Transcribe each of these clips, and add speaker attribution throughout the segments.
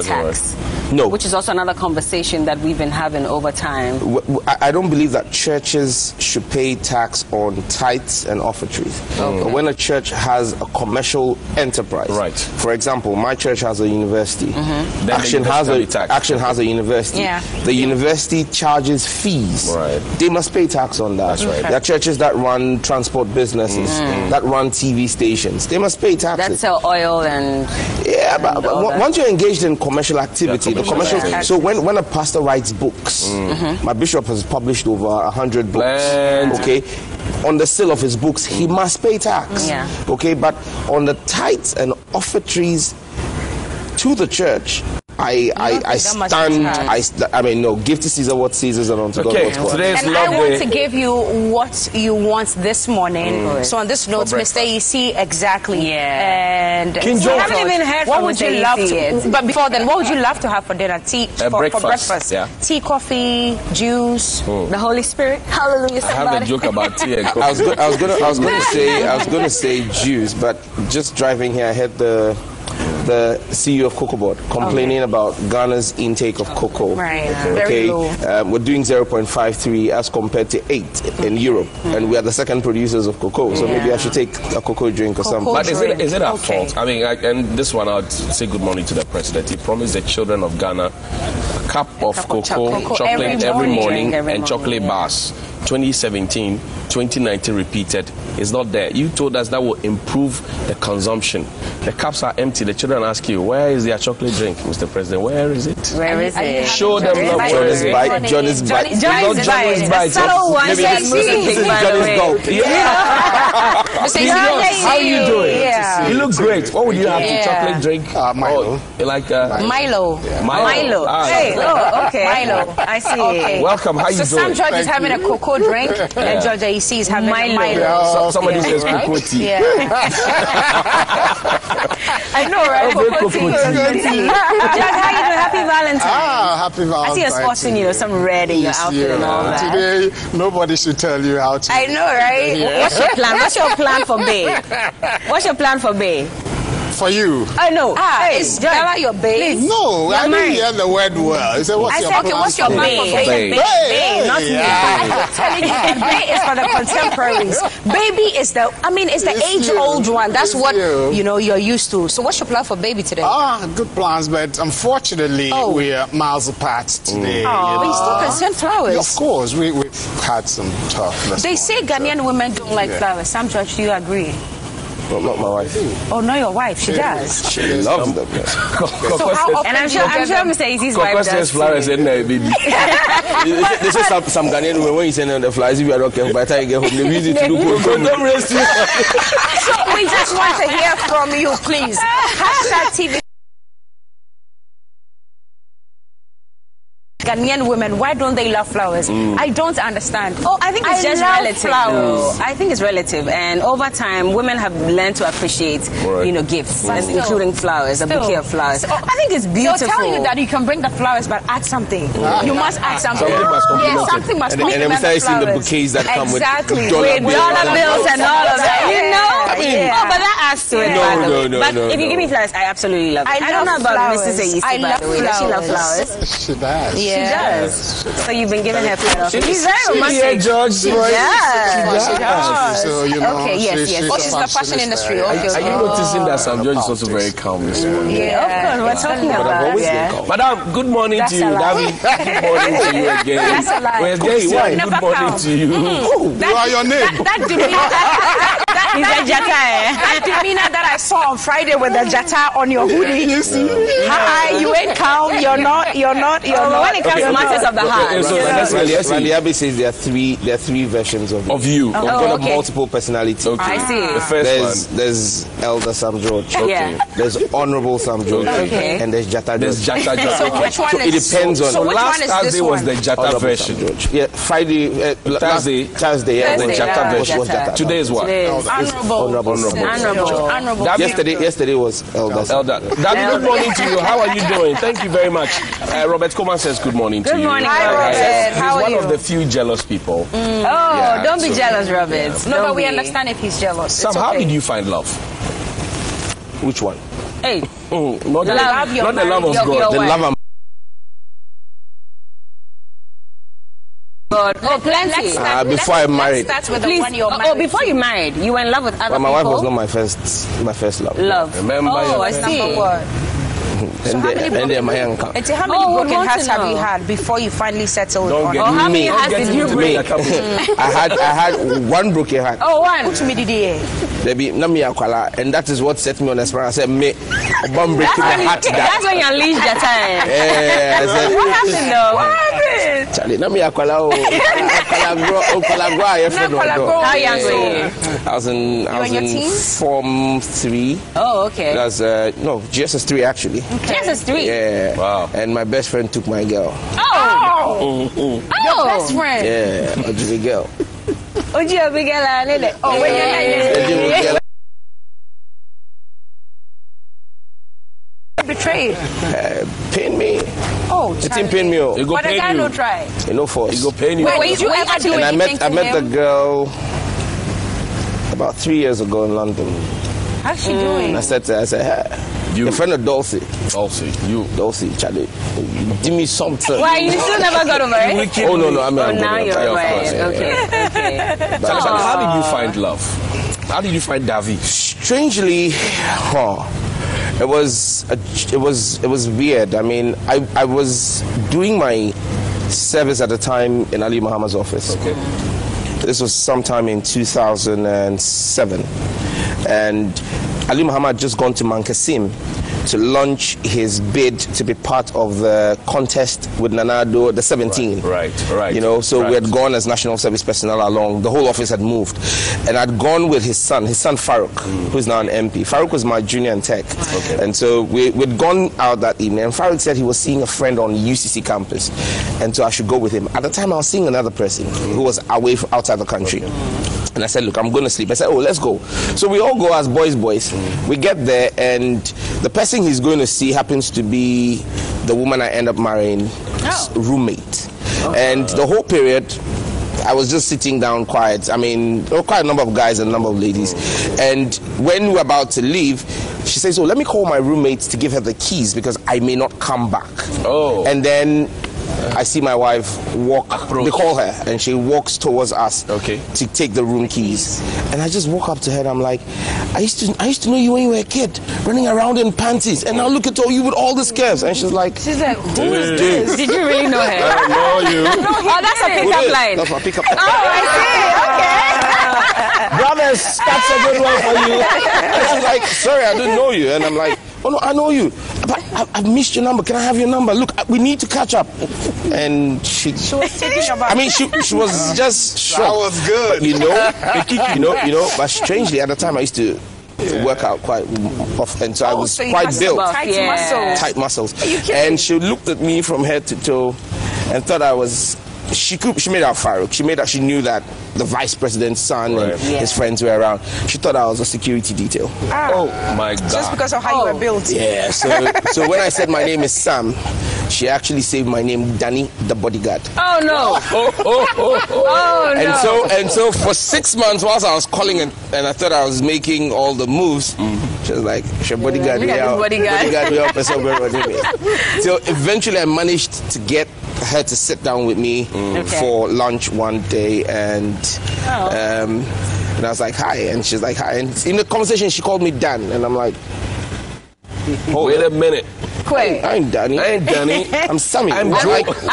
Speaker 1: tax?
Speaker 2: No.
Speaker 1: Which is also another conversation that we've been having over time.
Speaker 2: I don't believe that churches should pay tax on tithes and offertories. Okay. When a church has a commercial enterprise,
Speaker 3: right?
Speaker 2: For example, my church has a university. Action has a university.
Speaker 1: Yeah.
Speaker 2: The university charges fees.
Speaker 3: Right.
Speaker 2: They must pay tax on that.
Speaker 3: That's right.
Speaker 2: There are churches that run transport businesses, that run TV stations. They must pay taxes.
Speaker 1: That sell oil and
Speaker 2: but once you're engaged in commercial activity, so when a pastor writes books, my bishop has published over 100 books. Okay, on the sale of his books, he must pay tax.
Speaker 1: Yeah.
Speaker 2: Okay, but on the tithes and offertories to the church, I mean, no, give to Caesar what Caesar's and unto God what's God.
Speaker 4: And I want to give you what you want this morning. So on this note, Mr. EC, exactly.
Speaker 1: Yeah.
Speaker 4: And
Speaker 1: King John, haven't even heard
Speaker 4: what
Speaker 1: from
Speaker 4: would
Speaker 1: Mr.
Speaker 4: you love
Speaker 1: EC
Speaker 4: to? But before then, what would you love to have for dinner? Tea for breakfast.
Speaker 3: Yeah.
Speaker 4: Tea, coffee, juice.
Speaker 1: The Holy Spirit. Hallelujah.
Speaker 3: I have a joke about tea and coffee.
Speaker 2: I was gonna say juice, but just driving here, I had the CEO of Cocoa Board complaining about Ghana's intake of cocoa.
Speaker 4: Right.
Speaker 2: Okay.
Speaker 4: Very low.
Speaker 2: We're doing 0.53 as compared to 8 in Europe, and we are the second producers of cocoa. So maybe I should take a cocoa drink or something.
Speaker 3: But is it our fault? I mean, and this one, I'd say good morning to the president. He promised the children of Ghana a cup of cocoa, chocolate every morning, and chocolate bars. 2017, 2019 repeated. It's not there. You told us that will improve the consumption. The cups are empty. The children ask you, where is their chocolate drink, Mr. President? Where is it?
Speaker 1: Where is it?
Speaker 3: Show them love.
Speaker 2: Johnny's bite.
Speaker 1: Johnny's bite.
Speaker 3: The
Speaker 1: subtle one.
Speaker 3: Maybe
Speaker 1: This is
Speaker 2: Johnny's gulp.
Speaker 3: How are you doing?
Speaker 4: Yeah.
Speaker 3: You look great. What would you have to chocolate drink?
Speaker 2: Milo.
Speaker 3: Like
Speaker 4: Milo.
Speaker 3: Milo.
Speaker 1: Hey, okay.
Speaker 4: Milo.
Speaker 1: I see.
Speaker 4: Okay.
Speaker 3: Welcome. How you
Speaker 4: So
Speaker 3: doing?
Speaker 4: Sam George is having a cocoa drink, and Georgia EC is having Milo.
Speaker 3: Somebody says cocoa tea.
Speaker 4: Yeah.
Speaker 1: I know, right?
Speaker 3: Cocoa tea.
Speaker 1: Jack, how you doing? Happy Valentine's.
Speaker 5: Happy Valentine's.
Speaker 1: I see you're sporting, some red in your outfit and all that.
Speaker 5: Today, nobody should tell you how to.
Speaker 1: I know, right?
Speaker 5: Yeah.
Speaker 1: What's your plan? What's your plan for Bay? What's your plan for Bay?
Speaker 5: For you.
Speaker 1: I know.
Speaker 4: Hey, is Bella your babe?
Speaker 5: No, I didn't hear the word well. He said, what's your plan?
Speaker 4: What's your
Speaker 5: for
Speaker 4: babe?
Speaker 5: me?
Speaker 4: Babe,
Speaker 1: not me.
Speaker 4: I'm telling you, babe is for the contemporaries. Baby is the, it's the age-old one. That's what, you're used to. So what's your plan for baby today?
Speaker 5: Good plans, but unfortunately, we are miles apart today.
Speaker 4: But you still can send flowers.
Speaker 5: Of course, we've had some toughness.
Speaker 4: They say Ghanaian women don't like flowers. Sam George, do you agree?
Speaker 2: Well, not my wife.
Speaker 4: Oh, not your wife. She does.
Speaker 2: She loves them.
Speaker 4: So how often
Speaker 1: and I'm sure Mr. Easy's wife does.
Speaker 3: Flowers in there, baby.
Speaker 2: They say some Ghanaian women, when you send them the flowers, if you are not careful, by the time you get home, they use it to do cocoa.
Speaker 4: So we just want to hear from you, please. #TV. Ghanaian women, why don't they love flowers? I don't understand.
Speaker 1: Oh, I think it's just relative.
Speaker 4: Flowers.
Speaker 1: I think it's relative, and over time, women have learned to appreciate, gifts, including flowers, a bouquet of flowers. I think it's beautiful.
Speaker 4: They'll tell you that you can bring the flowers, but add something. You must add something.
Speaker 3: Something must complement it.
Speaker 4: Something must
Speaker 2: And then we started seeing the bouquets that come with dollar
Speaker 1: bills and all of that. You know?
Speaker 2: I mean,
Speaker 1: but that adds to it.
Speaker 2: No.
Speaker 1: But if you give me flowers, I absolutely love it. I don't know about Mrs. Aisi, by the way. Does she love flowers?
Speaker 5: She does.
Speaker 1: She does. So you've been giving her flowers. She's very romantic.
Speaker 3: George.
Speaker 1: She does.
Speaker 5: So,
Speaker 1: Okay, yes.
Speaker 4: She's the fashion industry.
Speaker 3: Are you noticing that Sam George is also very calm this morning?
Speaker 1: Yeah, of course. We're talking about
Speaker 3: Madam, good morning to you. David, good morning to you again.
Speaker 4: That's a lie.
Speaker 3: Where's Gay? Good morning to you.
Speaker 5: You are your name.
Speaker 4: That demeanor that I saw on Friday with the jata on your hoodie, you see. Hi, you ain't calm. You're not.
Speaker 1: when it comes to matters of the heart.
Speaker 2: Randy Abbey says there are three versions of you. You've got a multiple personality.
Speaker 1: I see.
Speaker 3: The first one.
Speaker 2: There's Elder Sam George.
Speaker 1: Yeah.
Speaker 2: There's Honorable Sam George.
Speaker 1: Okay.
Speaker 2: And there's Jata George.
Speaker 4: So which one
Speaker 2: it depends on.
Speaker 4: So which
Speaker 3: last
Speaker 4: one is
Speaker 3: Thursday
Speaker 4: this
Speaker 3: was
Speaker 4: one?
Speaker 3: the Jata
Speaker 2: Honorable
Speaker 3: version.
Speaker 2: Sam George. Yeah, Friday, Thursday, and then Jata version was Jata.
Speaker 3: Today is what?
Speaker 4: Honorable.
Speaker 2: Yesterday was Elder.
Speaker 3: Daddy, good morning to you. How are you doing? Thank you very much. Robert Coleman says good morning to you.
Speaker 1: Good morning,
Speaker 4: Hi,
Speaker 1: Robert.
Speaker 4: Robert.
Speaker 1: How are
Speaker 3: He's
Speaker 1: you?
Speaker 3: one of the few jealous people.
Speaker 1: Don't be jealous, Robert.
Speaker 4: No, but we understand if he's jealous.
Speaker 3: Sam, how did you find love?
Speaker 2: Which one?
Speaker 1: Hey,
Speaker 3: Not the love of God.
Speaker 2: The love of
Speaker 1: God. Oh, plenty.
Speaker 2: Before I married.
Speaker 4: Let's start with the one you're married.
Speaker 1: Oh, before you married, you were in love with other
Speaker 2: Well, my
Speaker 1: people?
Speaker 2: wife was not my first love.
Speaker 1: Love.
Speaker 3: Remember
Speaker 1: I see.
Speaker 4: Number one.
Speaker 2: And then my uncle.
Speaker 4: And how many broken hearts have you had before you finally settled on?
Speaker 1: How many hearts did you break?
Speaker 2: I had one broken heart.
Speaker 1: Oh, one.
Speaker 4: Which me did he?
Speaker 2: And that is what set me on the spot. I said, me, I'm breaking my heart.
Speaker 1: That's when you unleashed your time.
Speaker 2: Yeah, I said,
Speaker 1: what happened though? What happened?
Speaker 2: Charlie, How
Speaker 1: young were you?
Speaker 2: I was in Form 3.
Speaker 1: Oh, okay.
Speaker 2: That's no, GSS 3 actually.
Speaker 1: Okay. GSS 3?
Speaker 2: Yeah.
Speaker 3: Wow.
Speaker 2: And my best friend took my girl.
Speaker 1: Oh!
Speaker 4: Your best friend?
Speaker 2: Yeah, a big girl.
Speaker 1: Oh, you big girl. Oh, when you're
Speaker 4: betrayed.
Speaker 2: Pain me.
Speaker 4: Oh,
Speaker 2: it didn't pain me.
Speaker 4: But the guy no try.
Speaker 2: No force.
Speaker 3: It go pain you.
Speaker 4: Wait, did you ever do anything to him?
Speaker 2: I met the girl about 3 years ago in London.
Speaker 4: How's she doing?
Speaker 2: I said to her, hey, your friend of Dulcie. Dulcie, Charlie, give me something.
Speaker 1: Why, you still never got over it?
Speaker 2: Oh, no, I mean,
Speaker 1: now you're right. Okay.
Speaker 3: So how did you find love? How did you find Davi?
Speaker 2: Strangely, it was weird. I mean, I was doing my service at the time in Ali Muhammad's office.
Speaker 3: Okay.
Speaker 2: This was sometime in 2007. And Ali Muhammad had just gone to Mankasim to launch his bid to be part of the contest with Nanado, the 17.
Speaker 3: Right.
Speaker 2: You know, so we had gone as national service personnel along. The whole office had moved. And I'd gone with his son Farouk, who's now an MP. Farouk was my junior in tech.
Speaker 3: Okay.
Speaker 2: And so we'd gone out that evening, and Farouk said he was seeing a friend on UCC campus. And so I should go with him. At the time, I was seeing another person who was away outside the country. And I said, look, I'm going to sleep. I said, oh, let's go. So we all go as boys. We get there, and the person he's going to see happens to be the woman I end up marrying, roommate. And the whole period, I was just sitting down quiet. I mean, there were quite a number of guys and a number of ladies. And when we were about to leave, she says, oh, let me call my roommate to give her the keys because I may not come back.
Speaker 3: Oh.
Speaker 2: And then I see my wife walk. They call her, and she walks towards us to take the room keys. And I just walk up to her, and I'm like, I used to know you when you were a kid, running around in panties, and now look at you with all the scarves. And she's like,
Speaker 1: who is this? Did you really know her?
Speaker 3: I know you.
Speaker 1: Oh, that's a pickup line.
Speaker 2: That's my pickup line.
Speaker 1: Oh, I see. Okay.
Speaker 2: Brothers, that's a good one for you. And she's like, sorry, I didn't know you. And I'm like, oh no, I know you, but I've missed your number. Can I have your number? Look, we need to catch up. And she was taking about. I mean, she was just shocked.
Speaker 5: That was good.
Speaker 2: But, you know. But strangely, at the time, I used to work out quite often, so I was quite built, tight muscles. And she looked at me from head to toe, and thought I was. She made out Farouk. She knew that the vice president's son and his friends were around. She thought I was a security detail.
Speaker 3: Oh my God!
Speaker 4: Just because of how you were built.
Speaker 2: Yeah. So when I said my name is Sam, she actually saved my name, Danny, the bodyguard.
Speaker 1: Oh no! Oh
Speaker 2: no! And so for 6 months, whilst I was calling and I thought I was making all the moves, she was like, "Your bodyguard, bodyguard, So eventually, I managed to get her to sit down with me for lunch one day, and I was like, hi, and she's like, hi, and in the conversation she called me Dan, and I'm like,
Speaker 3: wait a minute.
Speaker 1: Wait.
Speaker 2: I ain't Danny. I'm Sammy.
Speaker 3: I'm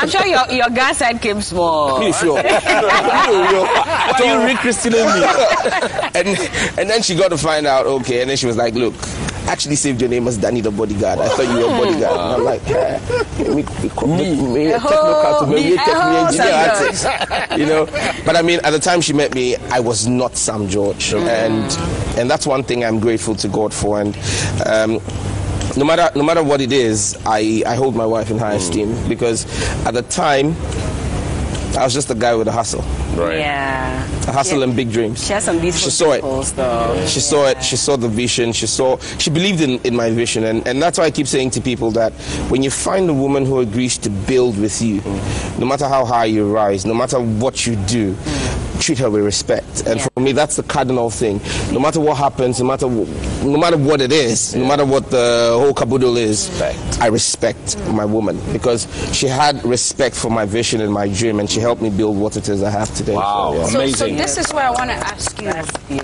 Speaker 1: sure your guy side came small.
Speaker 2: Me sure.
Speaker 3: Why are you re-christening me?
Speaker 2: And then she got to find out, and then she was like, look, I actually saved your name as Danny the bodyguard. I thought you were a bodyguard. And I'm like, you know. But I mean, at the time she met me, I was not Sam George, and that's one thing I'm grateful to God for. And no matter what it is, I hold my wife in high esteem, because at the time I was just a guy with a hustle.
Speaker 3: Right.
Speaker 1: Yeah.
Speaker 2: A hustle and big dreams.
Speaker 1: She has some beautiful
Speaker 2: goals, though. She saw it. She saw the vision. She believed in my vision, and that's why I keep saying to people that when you find a woman who agrees to build with you, no matter how high you rise, no matter what you do, treat her with respect. And for me, that's the cardinal thing. No matter what happens, no matter what it is, no matter what the whole caboodle is, I respect my woman, because she had respect for my vision and my dream, and she helped me build what it is I have today.
Speaker 3: Wow, amazing.
Speaker 4: So this is where I want to ask you,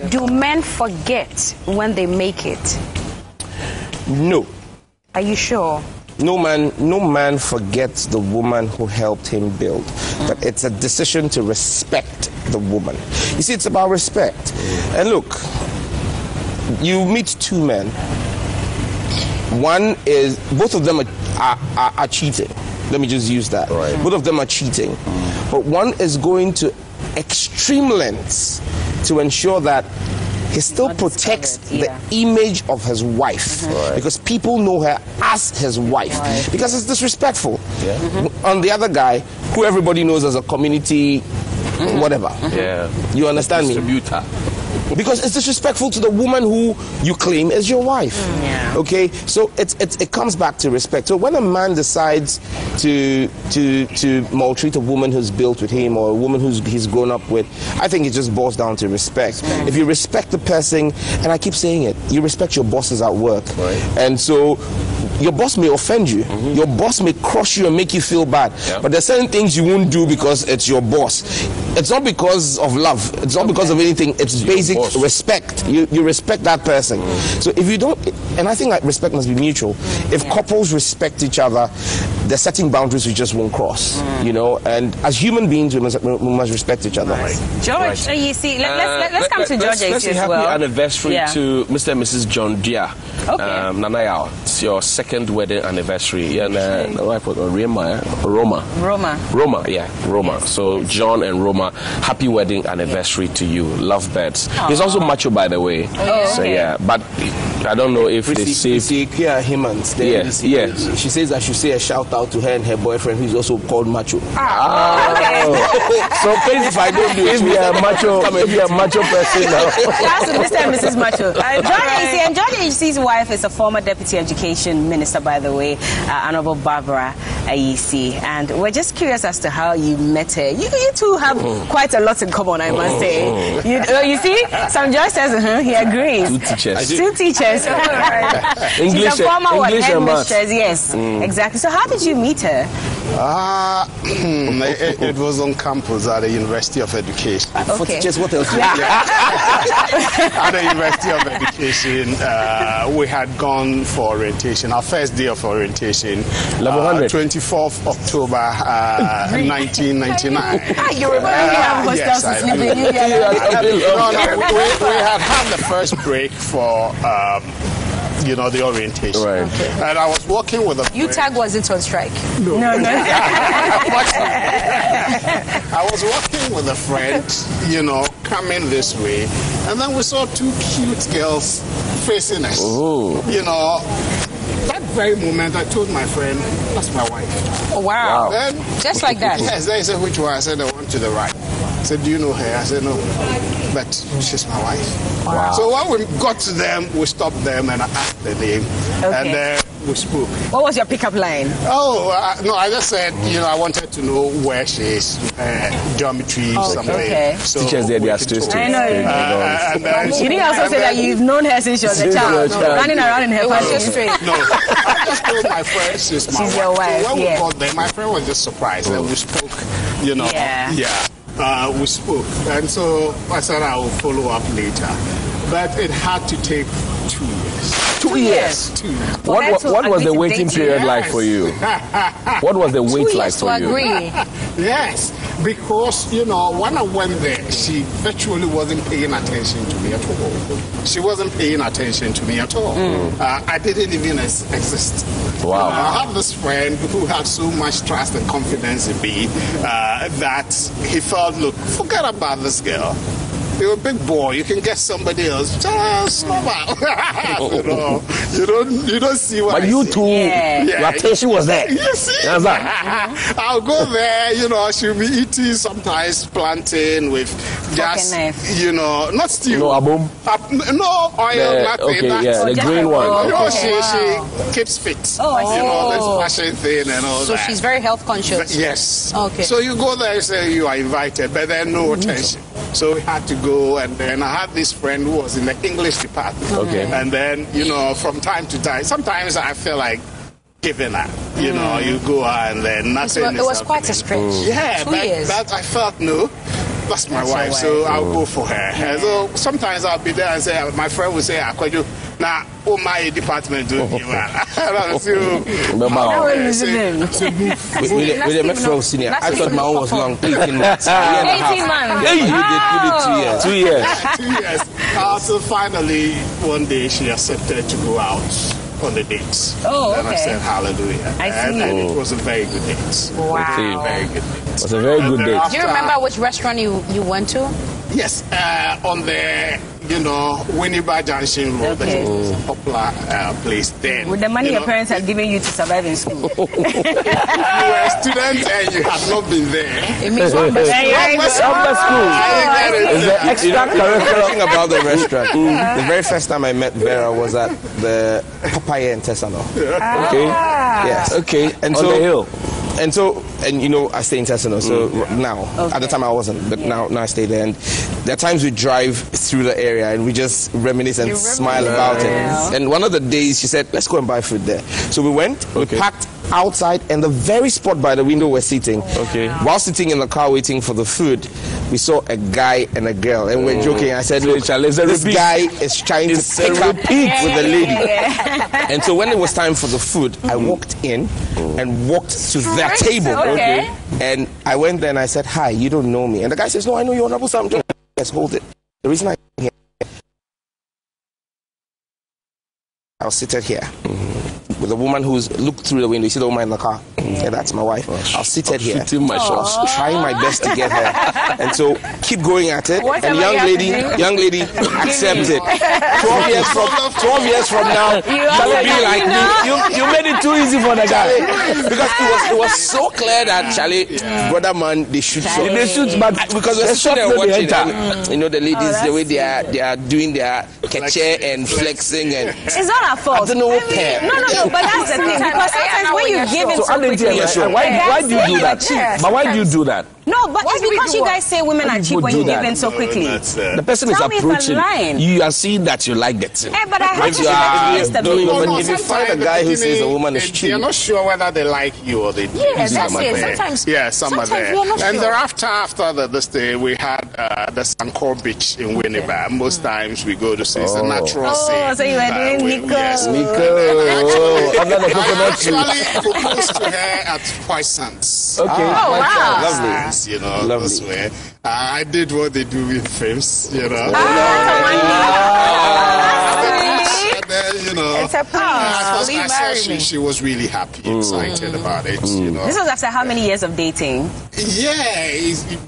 Speaker 4: do men forget when they make it?
Speaker 2: No.
Speaker 4: Are you sure?
Speaker 2: No man forgets the woman who helped him build. But it's a decision to respect the woman. You see, it's about respect. And look, you meet two men. One is, both of them are cheating. Let me just use that. Right. Both of them are cheating. But one is going to extreme lengths to ensure that he still protects the image of his wife, because people know her as his wife, because it's disrespectful. On the other guy, who everybody knows as a community whatever. You understand me? Because it's disrespectful to the woman who you claim is your wife. Okay, so it comes back to respect. So when a man decides to maltreat a woman who's built with him, or a woman he's grown up with, I think it just boils down to respect. If you respect the person, and I keep saying it, you respect your bosses at work, and so your boss may offend you, your boss may crush you and make you feel bad, but there's certain things you won't do because it's your boss. It's not because of love, it's not because of anything, it's basic respect. You respect that person. So if you don't, and I think that respect must be mutual. If couples respect each other, there's certain boundaries we just won't cross, you know, and as human beings we must respect each other.
Speaker 1: George, you see, let's come to George
Speaker 3: let's say
Speaker 1: as
Speaker 3: happy
Speaker 1: well.
Speaker 3: anniversary to Mr. and Mrs. John Deere. Nanaya, it's your second wedding anniversary. And Roma. So John and Roma, happy wedding anniversary to you. Lovebirds. He's also macho, by the way. So but I don't know if they say
Speaker 2: she says I should say a shout out to her and her boyfriend, who's also called Macho. So please, if I don't do it, if you're a macho person now.
Speaker 1: That's Mr. and Mrs. Macho. Johnnie Ayisi's wife is a former Deputy Education Minister, by the way, Honorable Barbara Ayisi, and we're just curious as to how you met her. You two have quite a lot in common, I must say. You see, some George says he agrees. Two teachers.
Speaker 3: English,
Speaker 1: she's a former
Speaker 3: headmistress.
Speaker 1: Yes, exactly. So how did you meet her?
Speaker 5: It was on campus at the University of Education.
Speaker 2: For teachers, what else?
Speaker 5: At the University of Education, we had gone for orientation. Our first day of orientation,
Speaker 3: level 100,
Speaker 5: 24th October, 1999.
Speaker 1: You remember we have hostels to sleep in?
Speaker 5: We had the first break for the orientation. And I was working with a friend.
Speaker 4: UTAG wasn't on strike.
Speaker 5: No. I was working with a friend, coming this way, and then we saw two cute girls facing us. That very moment, I told my friend, that's my wife.
Speaker 4: Oh, wow.
Speaker 5: Then,
Speaker 4: just like that?
Speaker 5: Yes, they said, which one? I said, the one to the right. I said, do you know her? I said, no, but she's my wife.
Speaker 4: Wow.
Speaker 5: So when we got to them, we stopped them and I asked the name, and we spoke.
Speaker 1: What was your pickup line?
Speaker 5: No, I just said, I wanted to know where she is, geometry, something. So
Speaker 3: teachers there, they are still.
Speaker 1: I know. You didn't also say that you've known her since she was a child, running around in her fashion straight.
Speaker 5: No, I just told my friend she's my wife.
Speaker 1: Your wife.
Speaker 5: So when we got there, my friend was just surprised and we spoke, we spoke. And so I said I will follow up later. But it had to take 2 years.
Speaker 3: 2 years?
Speaker 5: 2 years.
Speaker 3: What was the waiting period like for you? What was the wait like for you?
Speaker 4: Agree.
Speaker 5: Yes, because, when I went there, she virtually wasn't paying attention to me at all. She wasn't paying attention to me at all. I didn't even exist.
Speaker 3: Wow.
Speaker 5: I have this friend who had so much trust and confidence in me that he felt, look, forget about this girl. You're a big boy. You can get somebody else. Just you don't see what.
Speaker 3: But you too. Your attention was there.
Speaker 5: You see. I'll go there. She'll be eating sometimes plantain with just,
Speaker 1: knife.
Speaker 5: you know, not stew.
Speaker 3: No abom.
Speaker 5: No oil, nothing.
Speaker 3: Okay, the green one.
Speaker 5: You know, she keeps fit.
Speaker 1: Oh,
Speaker 5: you know, this fashion thing and all
Speaker 4: So
Speaker 5: that.
Speaker 4: she's very health conscious.
Speaker 5: Yes.
Speaker 4: Okay.
Speaker 5: So you go there and say you are invited, but then no attention. So we had to go, and then I had this friend who was in the English department.
Speaker 3: Okay.
Speaker 5: And then, you know, from time to time, sometimes I feel like giving up. You know, you go and then nothing.
Speaker 4: It was quite a stretch.
Speaker 5: Yeah,
Speaker 4: 2 years.
Speaker 5: but I felt no. That's my wife, so I'll go for her. And so sometimes I'll be there and say, my friend will say, "Akwajo, now, oh my department, do you?"
Speaker 2: With the Metro senior, I thought my own was long, 18 months.
Speaker 1: 18 months.
Speaker 2: Hey, you did 2 years.
Speaker 3: 2 years.
Speaker 5: 2 years. So finally, one day she accepted to go out on the dates.
Speaker 1: Oh,
Speaker 5: and I
Speaker 1: okay.
Speaker 5: said, hallelujah.
Speaker 1: I see.
Speaker 5: And it was a very good date.
Speaker 4: Wow.
Speaker 5: Very good date.
Speaker 3: It was a very good date.
Speaker 4: Do you remember which restaurant you went to?
Speaker 5: Yes, on the, you know, Winneba Junction Road.
Speaker 1: Okay.
Speaker 5: That was a popular place then.
Speaker 1: With the money
Speaker 5: You
Speaker 1: your
Speaker 5: know,
Speaker 1: parents had given you to survive in school.
Speaker 5: you were a student and you had not been there.
Speaker 4: It means one best.
Speaker 3: Upper school. It's the extracurricular
Speaker 2: Thing about the restaurant. The very first time I met Vera was at the Papaya in Tesano.
Speaker 3: Okay.
Speaker 2: Yes.
Speaker 3: Okay.
Speaker 2: And
Speaker 3: On
Speaker 2: so,
Speaker 3: the hill.
Speaker 2: And you know, I stay in Tesano, so now, at the time I wasn't, but now I stay there. And there are times we drive through the area and we just reminisce and smile about it. And one of the days she said, let's go and buy food there. So we went, we packed outside, and the very spot by the window we're sitting.
Speaker 3: Okay.
Speaker 2: While sitting in the car waiting for the food, we saw a guy and a girl, and we're joking. I said, look, this guy is trying to pick up with the lady. And so when it was time for the food, I walked in and walked to their table.
Speaker 1: Okay.
Speaker 2: And I went there and I said, hi, you don't know me. And the guy says, no, I know you, Honorable Sam John. Yes, hold it. The reason I was seated here with a woman who's looked through the window. You see the woman in the car? Yeah, that's my wife. I was seated here.
Speaker 3: Shooting my shots.
Speaker 2: I was trying my best to get her. And so keep going at it.
Speaker 1: Whatever
Speaker 2: And young lady accepted. 12 years from now, she will be like me.
Speaker 3: You made it too easy for the guy.
Speaker 2: Because it was so clear that Charlie, brother man, they shoot so.
Speaker 3: They shoot, but
Speaker 2: Because we're sitting there watching, and, you know, the ladies, the way they are doing their catcher and flexing, and
Speaker 1: It's not our fault.
Speaker 2: I don't know what pair.
Speaker 1: No, but that's the thing. Because sometimes when you give it so quickly,
Speaker 3: why do you do that? But why do you do that?
Speaker 1: No, but it's because you guys say women are cheap when you give in so quickly.
Speaker 3: The person is
Speaker 1: Tell me if I'm
Speaker 3: approaching.
Speaker 1: lying.
Speaker 3: You are seeing that you like the thing.
Speaker 1: Hey, but I have to
Speaker 2: If you find a guy who says a woman is cheap,
Speaker 5: you're not sure whether they like you or they do.
Speaker 4: Yeah, that's it. Sometimes.
Speaker 5: Yeah, some are there.
Speaker 4: we are not
Speaker 5: And
Speaker 4: sure.
Speaker 5: thereafter, after this day, we had the Sankor Beach in Winneba. Most times we go to see it's a natural sea.
Speaker 1: Oh, so you were doing Nico.
Speaker 5: Yes.
Speaker 3: Under the
Speaker 5: I
Speaker 3: coconut tree.
Speaker 5: actually proposed to her at Poissons.
Speaker 3: Okay.
Speaker 1: Oh, wow.
Speaker 2: lovely.
Speaker 5: You know,
Speaker 2: Lovely.
Speaker 5: this way. I did what they do in films, you know. And then, you know,
Speaker 1: It's a promise.
Speaker 5: I saw she was really happy, excited about it, you know.
Speaker 1: This was after how many years of dating?
Speaker 5: Yeah,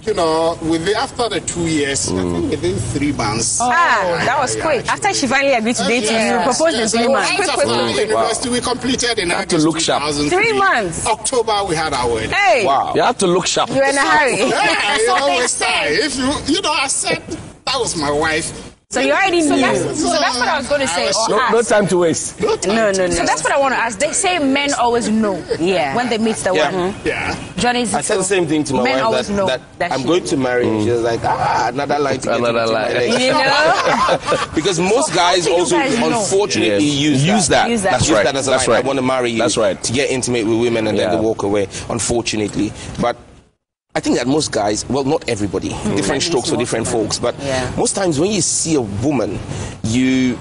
Speaker 5: you know, after the 2 years, I think within 3 months.
Speaker 1: That was quick. After she finally agreed to date you, you proposed in 3 months.
Speaker 5: Right after university, we completed in
Speaker 3: to look sharp.
Speaker 5: 2003.
Speaker 1: 3 months.
Speaker 5: October, we had our wedding.
Speaker 1: Hey,
Speaker 2: wow.
Speaker 3: You have to look sharp.
Speaker 1: you're in a hurry.
Speaker 5: Yeah, you
Speaker 4: So they
Speaker 5: always
Speaker 4: say.
Speaker 5: say. If you know, I said that was my wife.
Speaker 1: So you already knew.
Speaker 4: So that's what I was going to say. Or
Speaker 3: No
Speaker 4: ask.
Speaker 3: time to waste.
Speaker 1: No.
Speaker 4: So that's what I want to ask. They say men always know
Speaker 1: Yeah.
Speaker 4: when they meet the one.
Speaker 5: Yeah.
Speaker 4: Johnny's.
Speaker 2: I said the same thing to my
Speaker 4: Men
Speaker 2: wife
Speaker 4: always know
Speaker 2: that
Speaker 4: that
Speaker 2: I'm
Speaker 4: she-
Speaker 2: going to marry. She was like, another line to get
Speaker 3: Another
Speaker 2: into my
Speaker 3: line.
Speaker 2: leg.
Speaker 1: You know?
Speaker 2: Because most guys
Speaker 4: do you
Speaker 2: also,
Speaker 4: guys know?
Speaker 2: unfortunately, use that.
Speaker 1: Use that.
Speaker 2: That's
Speaker 3: Use
Speaker 2: right.
Speaker 3: that
Speaker 2: That as a
Speaker 3: That's
Speaker 2: line.
Speaker 3: right.
Speaker 2: I want to marry you.
Speaker 3: That's right.
Speaker 2: To get intimate with women and then
Speaker 3: Yeah.
Speaker 2: to walk away. Unfortunately, but I think that most guys, well, not everybody, different strokes for different folks, but most times when you see a woman, you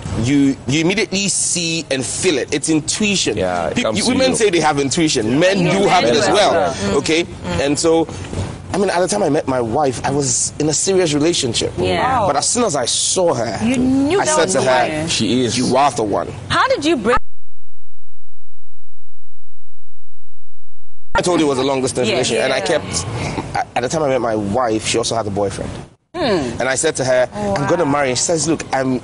Speaker 2: immediately see and feel it. It's intuition.
Speaker 3: Yeah, it comes to
Speaker 2: women
Speaker 3: you.
Speaker 2: say they have intuition. Men do have it as well. Okay, and so. I mean, at the time I met my wife, I was in a serious relationship.
Speaker 1: Yeah.
Speaker 2: But as soon as I saw her,
Speaker 4: You knew
Speaker 2: I
Speaker 4: that
Speaker 2: said
Speaker 4: was
Speaker 2: to
Speaker 4: the
Speaker 2: her,
Speaker 4: one.
Speaker 3: She is.
Speaker 2: you are the one.
Speaker 1: How did you break?
Speaker 2: I told you it was a long distance
Speaker 1: Yeah.
Speaker 2: relationship, and I kept. At the time I met my wife, she also had a boyfriend. And I said to her, I'm going to marry. She says, look, I'm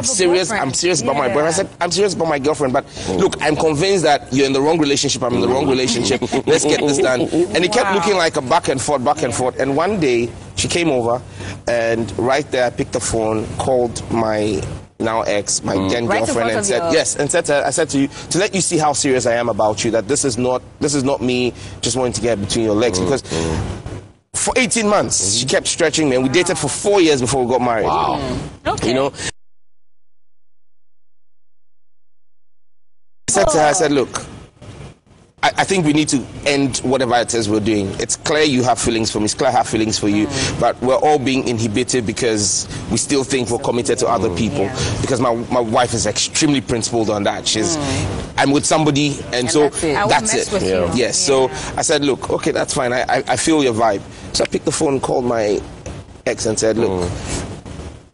Speaker 2: serious. I'm serious about my boyfriend. I said, I'm serious about my girlfriend. But look, I'm convinced that you're in the wrong relationship. I'm in the wrong relationship. Let's get this done. And it kept looking like a back and forth. And one day, she came over, and right there, I picked the phone, called my now ex, my then girlfriend, and said, to her, I said to you, to let you see how serious I am about you, that this is not me just wanting to get between your legs. Because for 18 months, she kept stretching me, and we dated for 4 years before we got married.
Speaker 3: Wow.
Speaker 1: Okay.
Speaker 2: You know? I said to her, I said, look, I think we need to end whatever it is we're doing. It's clear you have feelings for me. It's clear I have feelings for you. But we're all being inhibited because we still think we're committed to other people. Because my wife is extremely principled on that. I'm with somebody, and so that's it. Yes. So I said, look, okay, that's fine. I feel your vibe. So I picked the phone, called my ex, and said, look,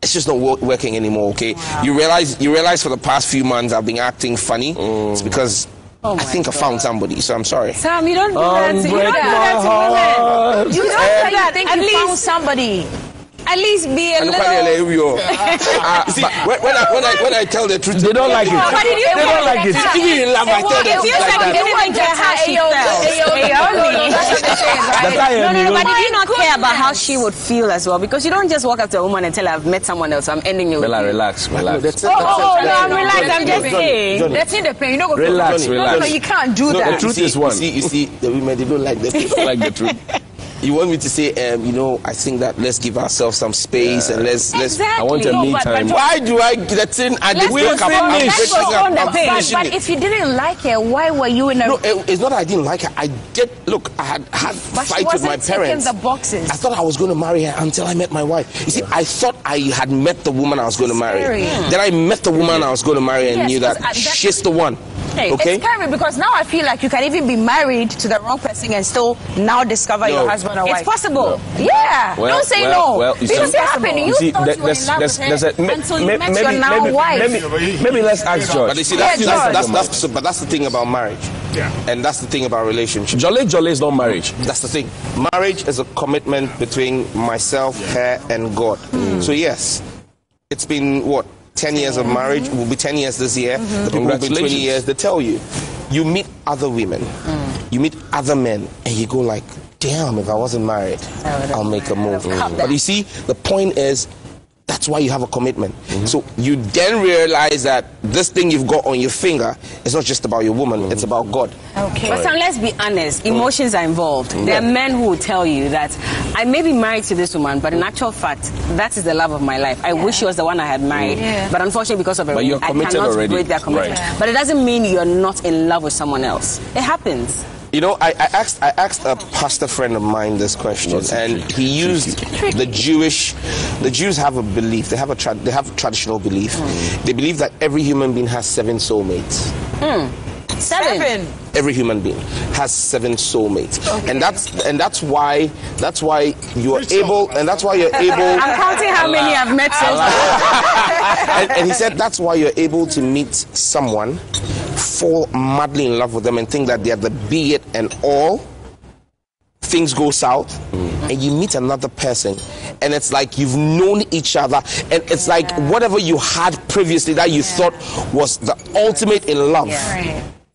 Speaker 2: it's just not working anymore. Okay. You realize for the past few months I've been acting funny. It's because I think I found somebody, so I'm sorry.
Speaker 1: Sam, you don't do that. You don't do that to women. You don't do that.
Speaker 4: I think you found somebody.
Speaker 1: At least be a little.
Speaker 2: See, when I tell the truth,
Speaker 3: they don't like it. They don't like it.
Speaker 2: Even in love, I tell the truth like that.
Speaker 1: You didn't care how she felt. No, but did you not care about how she would feel as well? Because you don't just walk up to a woman and tell her, I've met someone else, so I'm ending you with you.
Speaker 3: Relax.
Speaker 1: No, I'm relaxed. I'm just saying.
Speaker 4: That's in the pain. You don't go
Speaker 3: relax.
Speaker 4: No, you can't do that.
Speaker 3: The truth is one.
Speaker 2: You see, the women, they don't like the truth.
Speaker 3: Like the truth.
Speaker 2: You want me to say, I think that let's give ourselves some space and let's.
Speaker 3: I want a me time.
Speaker 2: Why do I get that thing? But
Speaker 4: if you didn't like her, why were you in a?
Speaker 2: No, it's not that I didn't like her. I had fight with my parents.
Speaker 4: The boxes.
Speaker 2: I thought I was going to marry her until I met my wife. You see, I thought I had met the woman I was going to marry. Then I met the woman I was going to marry and knew that she's the one.
Speaker 4: Okay? It's scary because now I feel like you can even be married to the wrong person and still now discover your husband or wife.
Speaker 1: It's possible.
Speaker 4: Yeah. Don't say no. Because it happened. You thought you were in love with her until you met your now wife.
Speaker 3: Maybe let's ask George.
Speaker 2: But you see, that's the thing about marriage. Yeah. And that's the thing about relationship.
Speaker 3: Jolly is not marriage.
Speaker 2: That's the thing. Marriage is a commitment between myself, her, and God. So yes, it's been what? 10 years of marriage, will be 10 years this year. The people will be 20 years. They tell you, you meet other women, you meet other men, and you go like, damn, if I wasn't married, I'll make a move. But you see, the point is, that's why you have a commitment. So you then realize that this thing you've got on your finger is not just about your woman, it's about God.
Speaker 1: Okay. But Sam, let's be honest, emotions are involved. There are men who will tell you that I may be married to this woman, but in actual fact, that is the love of my life. I wish she was the one I had married. But unfortunately, because of a
Speaker 3: ring, I cannot break
Speaker 1: that commitment. But it doesn't mean you're not in love with someone else. It happens.
Speaker 2: You know, I asked a pastor friend of mine this question, and he used the Jews have a belief. They have traditional belief. They believe that every human being has 7 soulmates.
Speaker 1: 7.
Speaker 2: Every human being has 7 soulmates, and that's why you're able. I'm
Speaker 1: counting how many I've met so far.
Speaker 2: and he said that's why you're able to meet someone, fall madly in love with them, and think that they're the be it and all. Things go south, and you meet another person, and it's like you've known each other, and it's like whatever you had previously that you thought was the ultimate in love.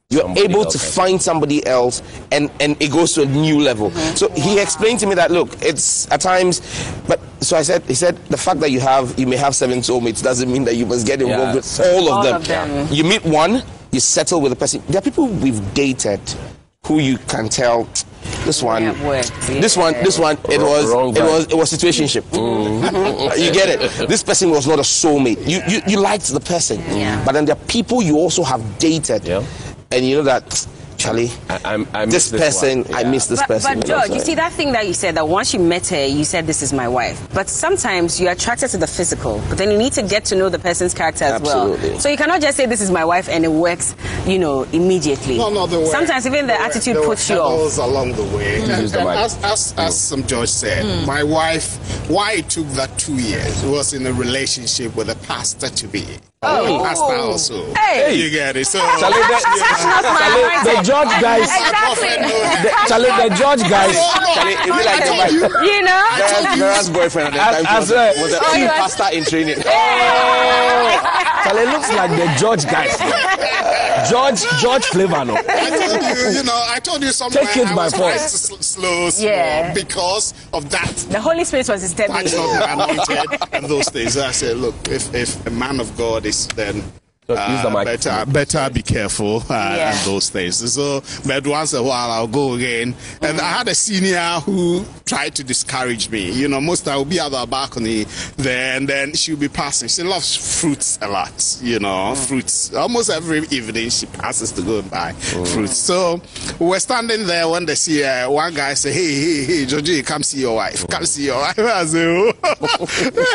Speaker 2: You're able to find somebody else, and it goes to a new level. So he explained to me that, look, it's at times, but so he said the fact that you may have 7 soulmates doesn't mean that you must get involved with all of them. You meet one, you settle with a person. There are people we've dated who you can tell this one, it was situationship. You get it? This person was not a soulmate. You liked the person, but then there are people you also have dated. And you know that, Charlie, I miss this person.
Speaker 1: But George, you see that thing that you said, that once you met her, you said, this is my wife. But sometimes you're attracted to the physical, but then you need to get to know the person's character as well. So you cannot just say, this is my wife, and it works, immediately.
Speaker 5: No,
Speaker 1: sometimes even the attitude puts you off.
Speaker 5: Along the way. As some George said, my wife, why it took that 2 years, was in a relationship with a pastor-to-be. pastor also.
Speaker 4: Hey.
Speaker 5: You get it? So
Speaker 2: the judge guys. The judge guys.
Speaker 3: It be like
Speaker 4: You know?
Speaker 3: Vera's boyfriend at that time was a pastor in training.
Speaker 2: Charlie looks like the judge guys. George flavor, no.
Speaker 5: I told you somewhere.
Speaker 2: Take it by force.
Speaker 5: Slow, because of that.
Speaker 1: The Holy Spirit was his
Speaker 5: I anointed and those things. I said, look, if a man of God is then better be careful and those things. So, but once a while I'll go again. And I had a senior who tried to discourage me. Most I will be at the balcony there, and then she'll be passing. She loves fruits a lot. Fruits. Almost every evening she passes to go and buy fruits. So we're standing there when they see one guy say, "Hey, Georgie, come see your wife. Come see your wife." I said,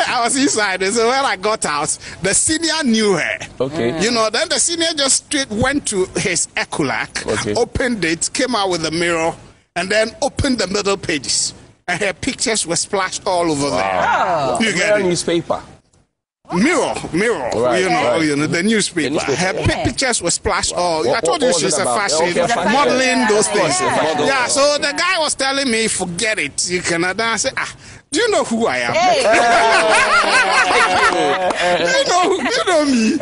Speaker 5: I was inside. So when I got out, the senior knew her.
Speaker 3: Okay.
Speaker 5: Then the senior just straight went to his Ecolac, opened it, came out with a mirror, and then opened the middle pages. And her pictures were splashed all over there. You get it?
Speaker 3: Newspaper.
Speaker 5: Mirror,
Speaker 3: right.
Speaker 5: The newspaper. Her pictures were splashed all. I told you she's a fashion, modeling those things. Yeah, so the guy was telling me, forget it. You cannot dance. Do you know who I am? You know me.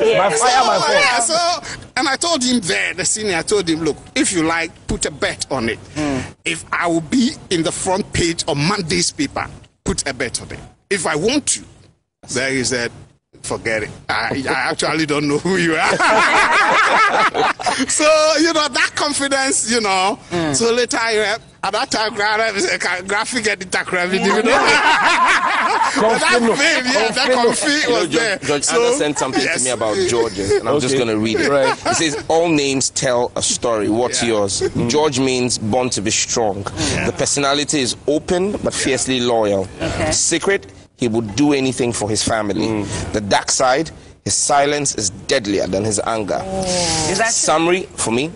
Speaker 5: And I told him there, the senior, I told him, look, if you like, put a bet on it. If I will be in the front page of Monday's paper, put a bet on it. If I want to, then he said, forget it. I actually don't know who you are. So, that confidence, So later, at that time, graphic editor, that confidence was there.
Speaker 3: George Anna sent something to me about George, and I'm just going to read it. Right. It says, all names tell a story. What's yours? George means born to be strong. The personality is open, but fiercely loyal. Secret, he would do anything for his family. The dark side, his silence is deadlier than his anger.
Speaker 1: Is that
Speaker 3: summary for me?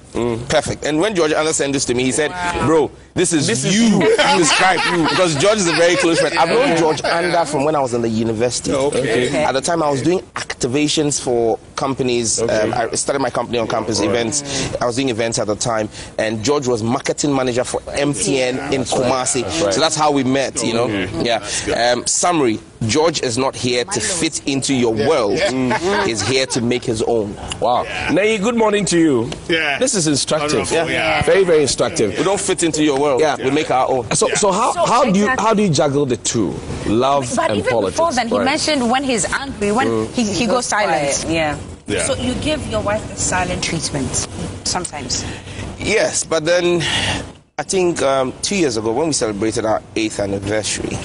Speaker 3: Perfect. And when George Anna sent this to me, he said, bro, this is you. You describe you. Because George is a very close friend. I've known George Anda from when I was in the university. At the time, I was doing activations for companies. I started my company on campus events. I was doing events at the time. And George was marketing manager for MTN in Kumasi. So that's how we met, summary. George is not here to fit into your world. He's here to make his own. Wow. Nay, good morning to you. This is instructive. Very, very instructive. We don't fit into your world. We make our own. So how do you juggle the two? Love
Speaker 4: but
Speaker 3: and
Speaker 4: even
Speaker 3: politics.
Speaker 4: Before then, he mentioned when he's angry, when he goes silent.
Speaker 1: Yeah.
Speaker 4: So you give your wife the silent treatment sometimes.
Speaker 3: Yes, but then I think 2 years ago when we celebrated our 8th anniversary,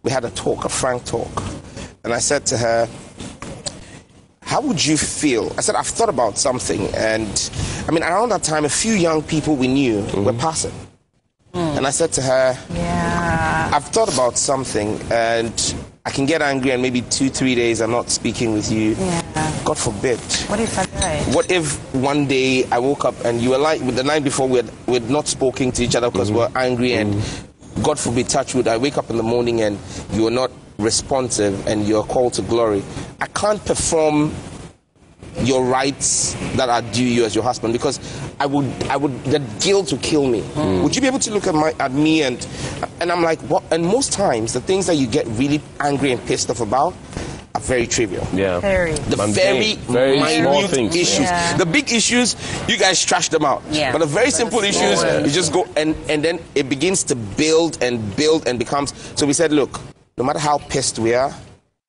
Speaker 3: we had a frank talk. And I said to her, how would you feel? I said, I've thought about something. And around that time, a few young people we knew were passing. And I said to her, I've thought about something, and I can get angry and maybe 2-3 days I'm not speaking with you. God forbid.
Speaker 4: What if I died?
Speaker 3: What if one day I woke up and you were like, the night before we'd not spoken to each other because we're angry, and God forbid, touch wood, I wake up in the morning and you're not responsive and you're called to glory. I can't perform your rights that are due you as your husband, because the guilt will kill me. Would you be able to look at me and I'm like, what? And most times the things that you get really angry and pissed off about are very trivial. The very minute things. Issues. The big issues, you guys trash them out. But the very simple issues, you just go and then it begins to build and becomes. So we said, look, no matter how pissed we are,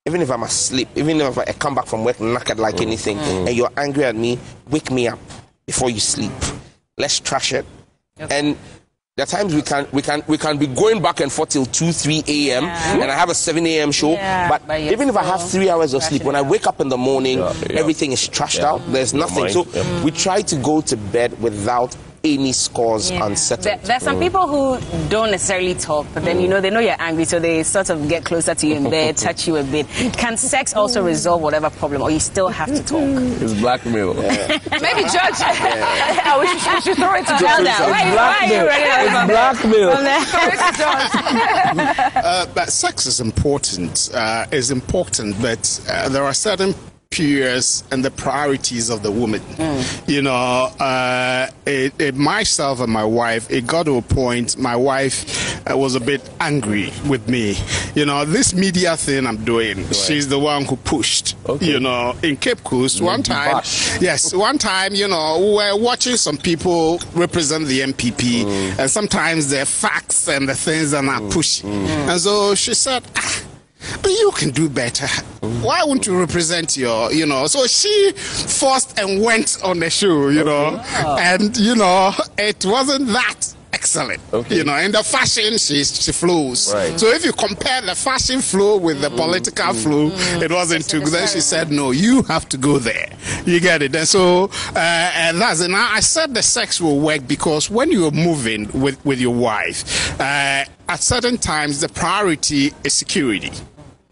Speaker 3: even if I'm asleep, even if I come back from work knackered like anything, and you're angry at me, wake me up before you sleep. Let's trash it. And there are times we can be going back and forth till 2-3 a.m. and I have a 7 a.m. show. But even if I have 3 hours of sleep, when I wake up in the morning, everything is trashed out. There's nothing. So we try to go to bed without any scores unsettled.
Speaker 1: There's some people who don't necessarily talk, but then they know you're angry, so they sort of get closer to you in bed, touch you a bit. Can sex also resolve whatever problem, or you still have to talk?
Speaker 3: It's blackmail.
Speaker 1: Maybe Judge. We should throw it to Judge now.
Speaker 3: It's blackmail.
Speaker 5: But sex is important. But there are certain superiors and the priorities of the woman. You know, myself and my wife, it got to a point, my wife was a bit angry with me. You know, this media thing I'm doing, she's the one who pushed. You know, in Cape Coast, one time, you know, we were watching some people represent the MPP, and sometimes the facts and the things are not pushing. And so she said, but you can do better. Why wouldn't you represent your, you know? So she forced and went on the show, you know, and, you know, it wasn't that excellent. You know, in the fashion, she flows. Right. So if you compare the fashion flow with the political flow, it wasn't too good. Then she said, no, you have to go there. You get it? And so, and that's it. Now, I said the sex will work because when you're moving with your wife, at certain times, the priority is security.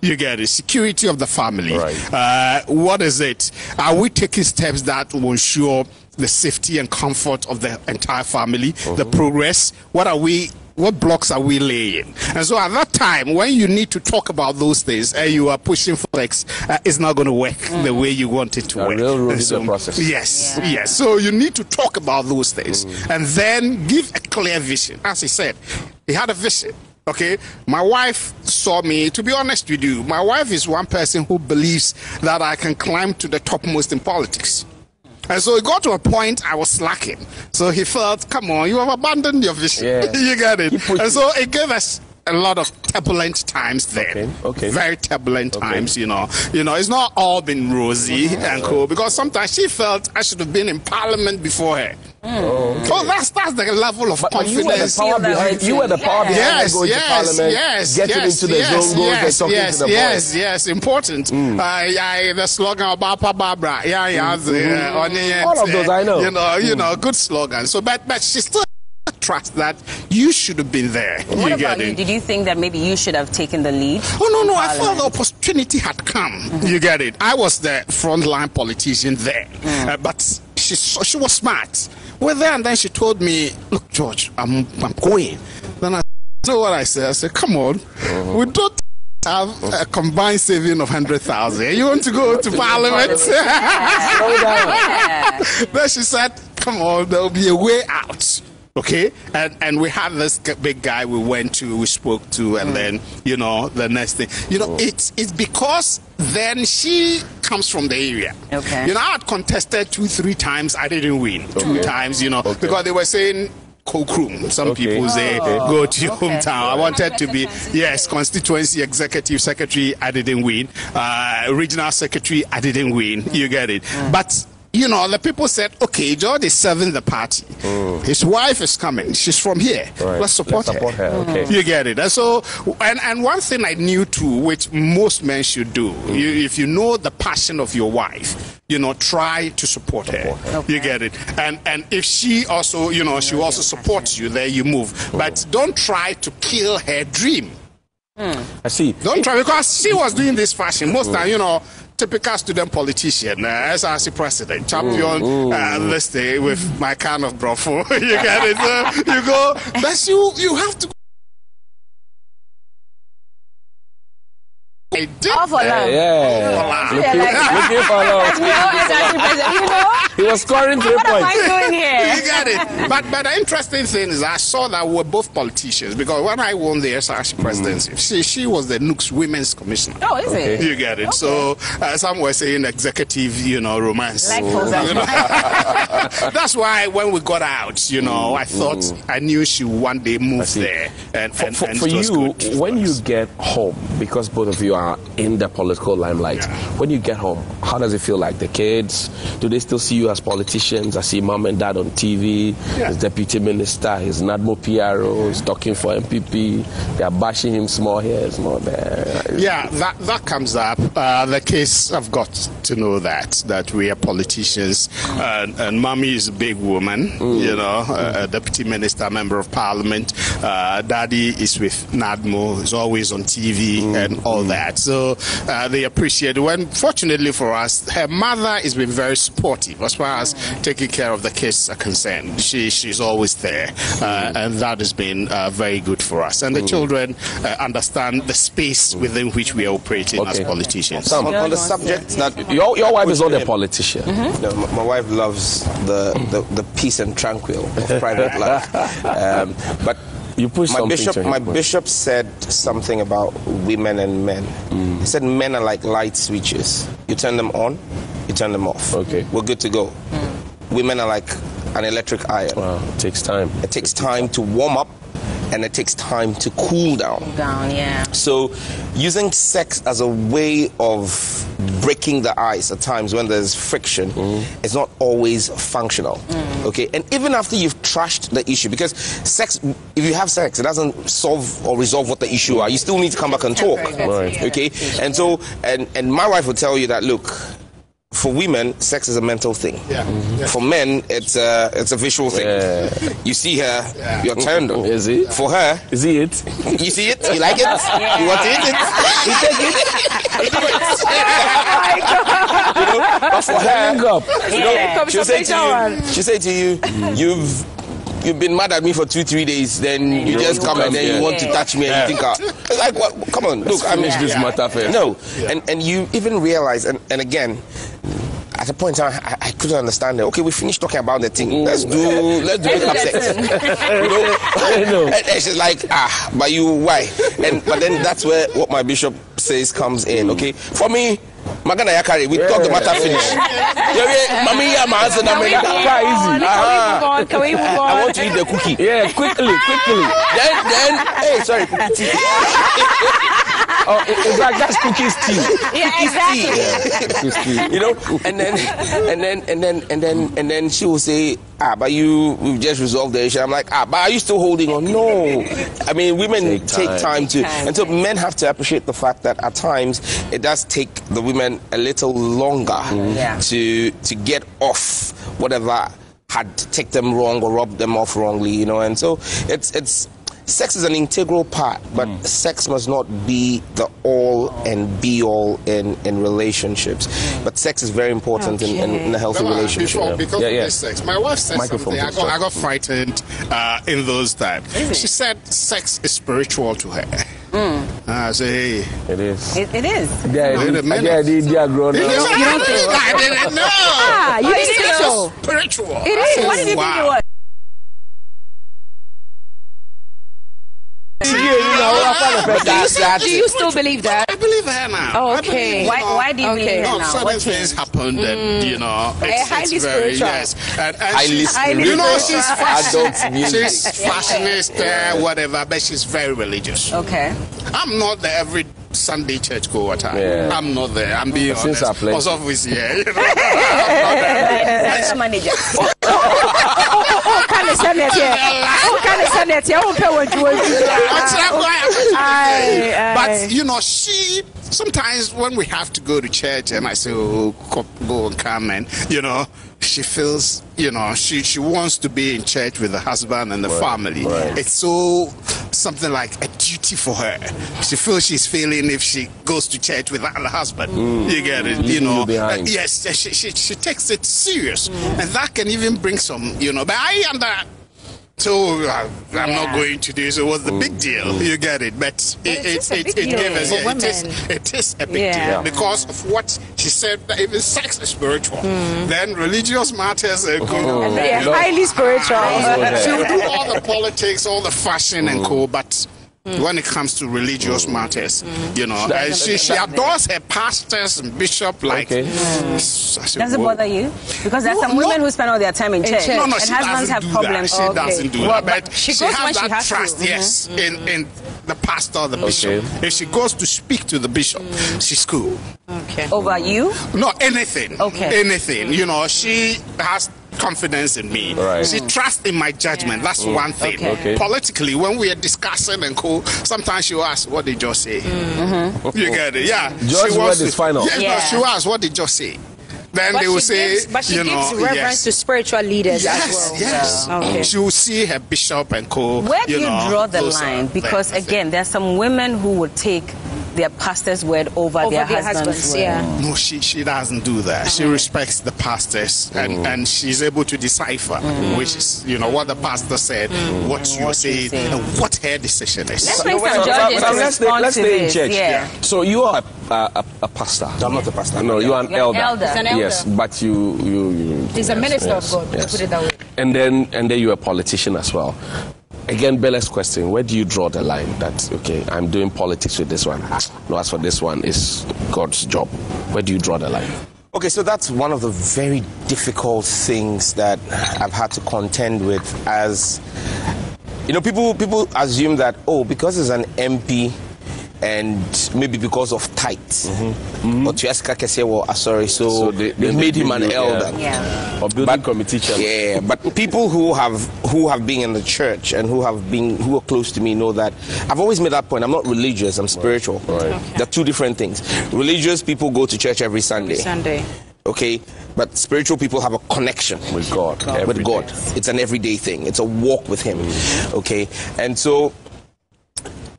Speaker 5: You get it? Security of the family. Right. What is it? Are we taking steps that will ensure the safety and comfort of the entire family, the progress? What blocks are we laying? And so at that time, when you need to talk about those things and you are pushing for X, it's not going to work the way you want it to work.
Speaker 3: The process.
Speaker 5: Yes, yes. So you need to talk about those things and then give a clear vision. As he said, he had a vision. Okay, my wife saw me. To be honest with you, my wife is one person who believes that I can climb to the topmost in politics. And so it got to a point I was slacking. So he felt, come on, you have abandoned your vision. You get it? And so it gave us a lot of turbulent times there. Very turbulent times, you know. You know, it's not all been rosy and cool, because sometimes she felt I should have been in parliament before her. That's the level of confidence.
Speaker 3: You were the power behind going to parliament, getting into the zone goals and talking to the boys.
Speaker 5: Yes, important. The slogan about Papa Barbara.
Speaker 3: All of those I know.
Speaker 5: You know, good slogan. So, but she still trust that you should have been there.
Speaker 1: What about you? Did you think that maybe you should have taken the lead?
Speaker 5: Oh, no. I felt the opportunity had come. You get it? I was the frontline politician there. But she was smart. Well, there and then she told me, look, George, I'm going. Then I know what I said. I said, come on. We don't have a combined saving of 100,000. You want to go to parliament? Then she said, come on, there'll be a way out. Okay, and we had this big guy we spoke to, and then, you know, the next thing, you know, it's because then she comes from the area. Okay. You know, I had contested 2-3 times, I didn't win. 2 times, you know, because they were saying Kokrum. Some people say go to your hometown. I wanted to be, constituency executive secretary, I didn't win. Regional secretary, I didn't win. You get it? But you know, the people said, okay, George is serving the party. His wife is coming. She's from here. Let's support her. Okay. You get it? And so, and one thing I knew too, which most men should do, if you know the passion of your wife, you know, try to support her. You get it? And if she also, you know, she also supports you, there you move. But don't try to kill her dream.
Speaker 3: I see.
Speaker 5: Don't try, because she was doing this fashion. Most time, you know, typical student politician, SRC president, champion this day with my kind of brothel. You get it? You go, that's you have to. I did.
Speaker 1: All for love.
Speaker 3: Looking for love.
Speaker 1: You know?
Speaker 3: He was scoring 3 points.
Speaker 1: What am I doing here?
Speaker 5: You get it. But the interesting thing is I saw that we were both politicians, because when I won the SRC presidency, she was the Nooks Women's Commissioner.
Speaker 1: Oh, is it?
Speaker 5: You get it. So some were saying executive, you know, romance.
Speaker 1: Like
Speaker 5: that's why when we got out, you know, I thought I knew she would one day move there. And
Speaker 3: for you, when you get home, because both of you are in the political limelight, when you get home, how does it feel like? The kids, do they still see you as politicians? I see mom and dad on TV, his deputy minister, his NADMO PRO, he's talking for MPP, they're bashing him small here, small there.
Speaker 5: Yeah, that comes up. The kids have got to know that we are politicians, and mommy is a big woman, you know, a deputy minister, member of parliament. Daddy is with NADMO, is always on TV and all that. So they appreciate it. When, fortunately for us, her mother has been very supportive as far as taking care of the kids are concerned. She's always there, and that has been very good for us, and the children understand the space within which we are operating as politicians.
Speaker 2: On the subject that
Speaker 3: your wife is not a politician.
Speaker 2: No, my wife loves the peace and tranquil of private life, but.
Speaker 3: You push
Speaker 2: my bishop said something about women and men. He said men are like light switches. You turn them on, you turn them off.
Speaker 3: Okay.
Speaker 2: We're good to go. Women are like an electric iron.
Speaker 3: Wow, it takes time.
Speaker 2: It takes time to warm up, and it takes time to cool down. So using sex as a way of breaking the ice at times when there's friction is not always functional. Okay, and even after you've trashed the issue, because sex, if you have sex, it doesn't solve or resolve what the issue are. You still need to come back and talk. Okay, and so and my wife will tell you that, look, for women, sex is a mental thing. For men, it's a visual thing. You see her, you're turned on.
Speaker 3: Is it?
Speaker 2: For her,
Speaker 3: is it?
Speaker 2: You see it? You like it? You want to eat it? You take it? You do it. Oh my God. You know, but for her, she'll say to you, you've been mad at me for 2-3 days, then you just come and then you want to touch me and you think, it's like, what? Come on, look, I
Speaker 3: finish this matter first.
Speaker 2: No, and you even realize, and again, at a point in time, I couldn't understand it. Okay, we finished talking about the thing. Let's do makeup sex. You know? And she's like, but you, why? But then that's where what my bishop says comes in. Okay, for me, Magana Yakari, we talk the matter finish.
Speaker 1: Can we move on?
Speaker 2: I want to eat the cookie.
Speaker 3: Yeah, quickly.
Speaker 2: Then, hey, sorry, cookie tea.
Speaker 3: It's like that's cookies tea.
Speaker 2: You know, and then she will say, but we've just resolved the issue. I'm like, but are you still holding on? No. I mean, women take time to, and so men have to appreciate the fact that at times it does take the women a little longer to get off whatever had taken them wrong or rubbed them off wrongly, you know. And so it's sex is an integral part, but sex must not be the all and be all in relationships. But sex is very important in a healthy relationship.
Speaker 5: Because of this sex, my wife said something. I got frightened in those times. She said sex is spiritual to her. I say, hey.
Speaker 3: It is.
Speaker 1: It is.
Speaker 3: They are grown up.
Speaker 5: You don't think I didn't know.
Speaker 1: You think so?
Speaker 5: Spiritual.
Speaker 1: It is. What did you think it was?
Speaker 4: Do you still believe that?
Speaker 5: I believe her now.
Speaker 4: Oh, okay.
Speaker 1: Why do you believe her now?
Speaker 5: Certain things happened, and you know, it's
Speaker 4: highly
Speaker 5: very
Speaker 4: spiritual.
Speaker 5: And
Speaker 2: highly spiritual.
Speaker 5: you know, she's
Speaker 2: She's
Speaker 5: fashionista, whatever, but she's very religious.
Speaker 1: Okay.
Speaker 5: I'm not the every Sunday church goer type. I'm not there. I'm being honest. Because obviously, you know,
Speaker 1: That's manager.
Speaker 5: But you know, she sometimes when we have to go to church and I say, oh, go and come, and you know, she feels, you know, she wants to be in church with the husband and the family. It's so something like a duty for her. She feels she's failing if she goes to church without the husband. You get it, you know. Yes, she takes it serious, and that can even bring some, you know. But so I'm not going to do so. What's the big deal? You get it, but it is a big deal because of what she said. That even sex is spiritual, then religious matters are
Speaker 4: highly spiritual.
Speaker 5: She'll do all the politics, all the fashion and co, but when it comes to religious matters, you know, she adores her pastors and bishop like.
Speaker 1: Does it bother you? Because there's some women who spend all their time in church, and husbands have problems.
Speaker 5: She doesn't do that, but she has that trust, in the pastor or the bishop. If she goes to speak to the bishop, she's cool.
Speaker 1: Over you?
Speaker 5: No, anything. Anything. You know, she has confidence in me. She trusts in my judgment. That's one thing. Politically, when we are discussing and sometimes she will ask, what did Josh say? You get it?
Speaker 3: Judge's word is final.
Speaker 5: She will ask, what did Josh say? Then they will say,
Speaker 4: but she gives reverence to spiritual leaders as well.
Speaker 5: She will see her bishop and co.
Speaker 1: Where do you draw the line? Because again, there's some women who would take their pastor's word over their husband's word.
Speaker 4: Yeah.
Speaker 5: No, she doesn't do that. She respects the pastors, and she's able to decipher which is, you know, what the pastor said, what you say, and what her decision is.
Speaker 1: Let's bring some judges to respond to
Speaker 3: stay in church.
Speaker 1: Yeah.
Speaker 3: So you are a pastor.
Speaker 2: I'm not a pastor.
Speaker 3: No, you are an elder.
Speaker 4: He's an elder.
Speaker 3: Yes, but you
Speaker 4: He's a minister of God.
Speaker 3: Yes.
Speaker 4: Put it that way.
Speaker 3: And then you're a politician as well. Again, Bella's question, where do you draw the line that, okay, I'm doing politics with this one? No, as for this one, it's God's job. Where do you draw the line?
Speaker 2: Okay, so that's one of the very difficult things that I've had to contend with. As you know, people assume that, oh, because he's an MP and maybe because of tithes, but so they made him an elder.
Speaker 1: Yeah.
Speaker 3: Or building committee chairman.
Speaker 2: Yeah, but people who have been in the church and who are close to me know that I've always made that point. I'm not religious, I'm spiritual.
Speaker 3: Right.
Speaker 2: Okay. They're two different things. Religious people go to church every Sunday. Okay, but spiritual people have a connection
Speaker 3: with God.
Speaker 2: It's an everyday thing. It's a walk with Him. Okay, and so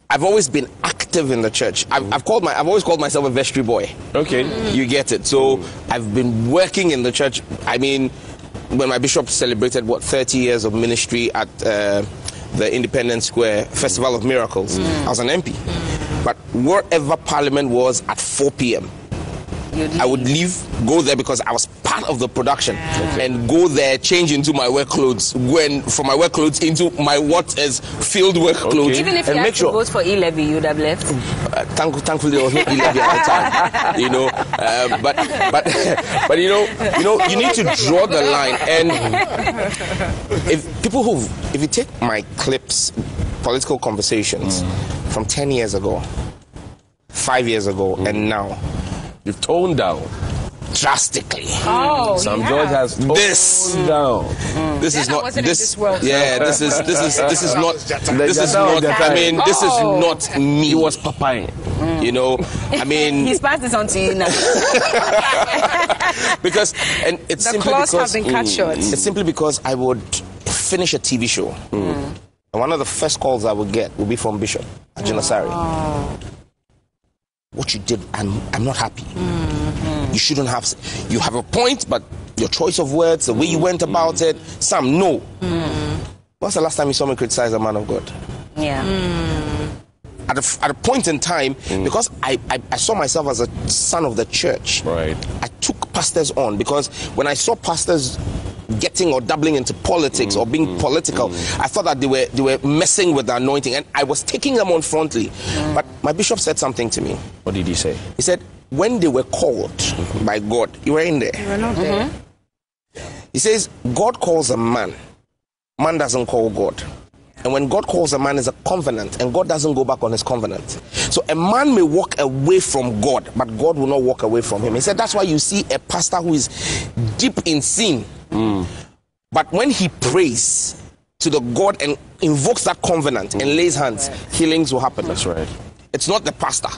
Speaker 2: I've always been active in the church. I've always called myself a vestry boy.
Speaker 3: Okay,
Speaker 2: you get it. So I've been working in the church. I mean, when my bishop celebrated 30 years of ministry at the Independence Square Festival of Miracles, I was an MP. But wherever Parliament was at 4 p.m. I would leave, go there because I was part of the production, and go there, change into my work clothes, from my work clothes into my what is field work clothes.
Speaker 1: Even if you had to vote for E-Levy, you would have left.
Speaker 2: Thankfully, there was no E-Levy at the time, you know. But you need to draw the line. And if you take my clips, political conversations from 10 years ago, 5 years ago, and now.
Speaker 3: You've toned down
Speaker 2: drastically.
Speaker 4: Oh,
Speaker 3: Sam George has toned down.
Speaker 2: This is not
Speaker 4: this world.
Speaker 2: Yeah, this is not. I mean, this is not me.
Speaker 3: He was papaing.
Speaker 2: You know, I mean,
Speaker 1: he's passed this on to you now.
Speaker 2: Because it's
Speaker 4: the
Speaker 2: simply
Speaker 4: claws
Speaker 2: because
Speaker 4: have been cut short.
Speaker 2: It's simply because I would finish a TV show, and one of the first calls I would get would be from Bishop Ajinasari. What you did, I'm not happy. You shouldn't have. You have a point, but your choice of words, the way you went about it, Sam, no. When's the last time you saw me criticize a man of God?
Speaker 1: Yeah.
Speaker 2: At a point in time, because I saw myself as a son of the church,
Speaker 3: right.
Speaker 2: I took pastors on, because when I saw pastors getting or dabbling into politics or being political, I thought that they were messing with the anointing, and I was taking them on frontally. But my bishop said something to me.
Speaker 3: What did he say?
Speaker 2: He said, when they were called by God, you were in there.
Speaker 4: You were not there.
Speaker 2: He says, God calls a man. Man doesn't call God. And when God calls a man, it's a covenant, and God doesn't go back on his covenant. So a man may walk away from God, but God will not walk away from him. He said that's why you see a pastor who is deep in sin, but when he prays to the God and invokes that covenant and lays hands, healings will happen.
Speaker 3: That's right.
Speaker 2: It's not the pastor.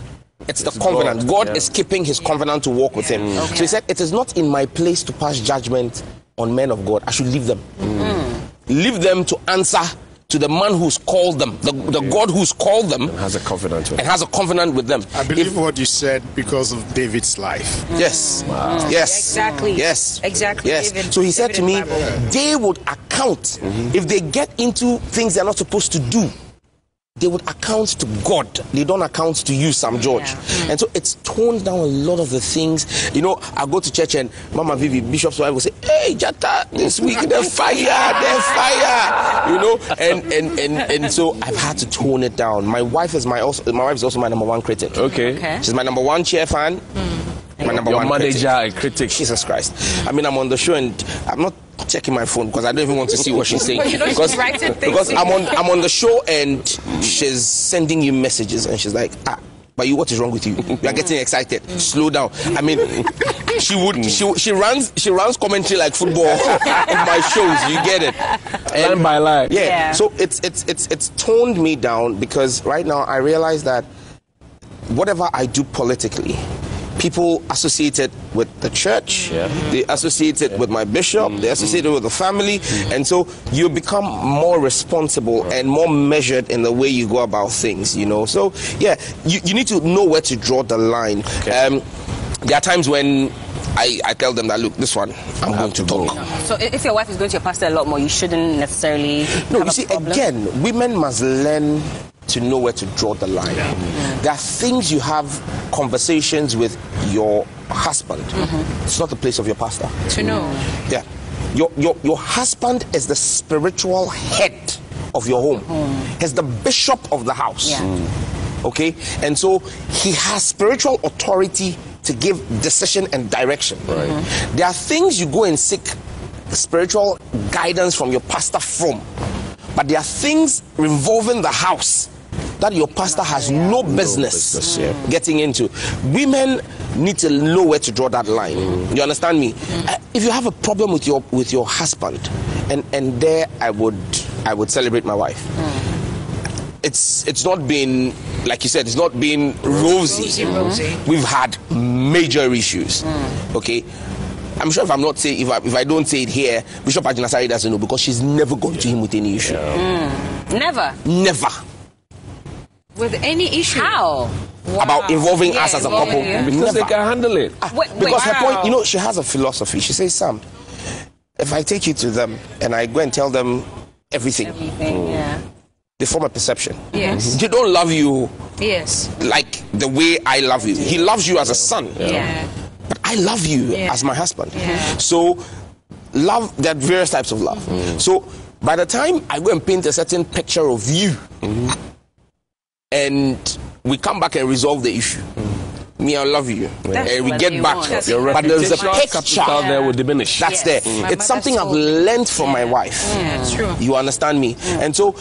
Speaker 2: It's the covenant. God is keeping his covenant to walk with him. So he said, it is not in my place to pass judgment on men of God. I should leave them. Leave them to answer to the man who's called them, the God who's called them,
Speaker 3: and has a covenant
Speaker 2: with them.
Speaker 5: I believe what you said because of David's life.
Speaker 2: Yes. Wow. Yes.
Speaker 4: Exactly.
Speaker 2: Yes.
Speaker 4: Exactly.
Speaker 2: Yes.
Speaker 4: David,
Speaker 2: so he said to me,
Speaker 4: Bible.
Speaker 2: they would account if they get into things they're not supposed to do. They would account to God. They don't account to you, Sam George. And so it's toned down a lot of the things. You know, I go to church and Mama Vivi, Bishop's wife, will say, "Hey, Jata, this week the fire. You know, and so I've had to tone it down. My wife is also my number one critic.
Speaker 3: Okay.
Speaker 2: She's my number one cheer fan. My number
Speaker 3: Your
Speaker 2: one
Speaker 3: manager and critic.
Speaker 2: Jesus Christ. I mean, I'm on the show and I'm not checking my phone because I don't even want to see what she's saying. Because I'm on the show and she's sending you messages and she's like, but what is wrong with you? You are getting excited. Slow down. I mean, she runs commentary like football in my shows. You get it?
Speaker 3: Line by line.
Speaker 2: Yeah. So it's toned me down, because right now I realize that whatever I do politically, people associate it with the church, they associate it with my bishop, they associate it with the family, and so you become more responsible and more measured in the way you go about things, you know. So yeah, you need to know where to draw the line. There are times when I tell them that, look, this one, I'm going to talk.
Speaker 1: So if your wife is going to your pastor a lot more, you shouldn't necessarily have a problem?
Speaker 2: Again, women must learn to know where to draw the line. There are things you have conversations with your husband. It's not the place of your pastor.
Speaker 4: To know.
Speaker 2: Yeah. Your husband is the spiritual head of your home. He's the bishop of the house. Okay? And so he has spiritual authority to give decision and direction. There are things you go and seek spiritual guidance from your pastor from, but there are things involving the house that your pastor has no business getting into. Women need to know where to draw that line. You understand me? If you have a problem with your husband, and there I would celebrate my wife. It's not been, like you said, it's not been rosy. We've had major issues. Okay, I'm sure if I don't say it here, Bishop Ajinasari doesn't know, because she's never gone to him with any issue.
Speaker 1: Never.
Speaker 4: With any issue?
Speaker 1: How?
Speaker 2: About involving us as a couple.
Speaker 3: Because they can handle it.
Speaker 2: Because her point, you know, she has a philosophy. She says, Sam, if I take you to them and I go and tell them everything, they form a perception. They don't love you like the way I love you. He loves you as a son. But I love you as my husband. So love, there are various types of love. So by the time I go and paint a certain picture of you, and we come back and resolve the issue, me, I love you, and we get back, but there's a picture
Speaker 3: there will diminish.
Speaker 2: That's there. It's something I've learned from my wife. You understand me? And so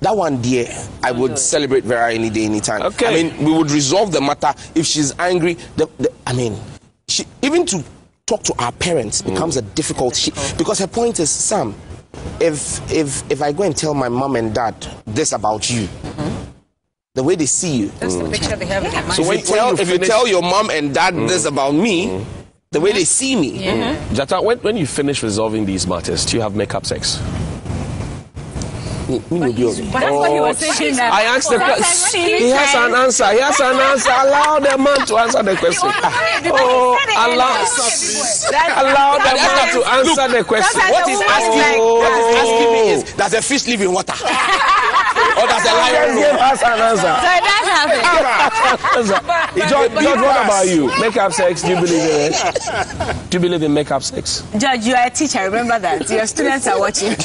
Speaker 2: that one, dear, I would celebrate Vera any day, anytime. I mean, we would resolve the matter. If she's angry, even to talk to our parents becomes a difficult because her point is, Sam, if I go and tell my mom and dad this about you, the way they see you,
Speaker 4: that's the picture they have in their mind.
Speaker 2: So if you tell your mom and dad this about me, the way they see me.
Speaker 3: Jata, when you finish resolving these matters, do you have makeup sex?
Speaker 4: But that's what he was saying.
Speaker 3: I asked the question. He has an answer. Allow the man to answer the question. Allow the man to answer the question.
Speaker 2: What he's asking me is, does a fish live in water? Or does a lion
Speaker 3: give us an answer?
Speaker 1: So that's happening.
Speaker 3: George, what about you? Makeup sex, do you believe in it? Do you believe in makeup sex?
Speaker 1: Judge, you are a teacher, remember that. Your students are watching.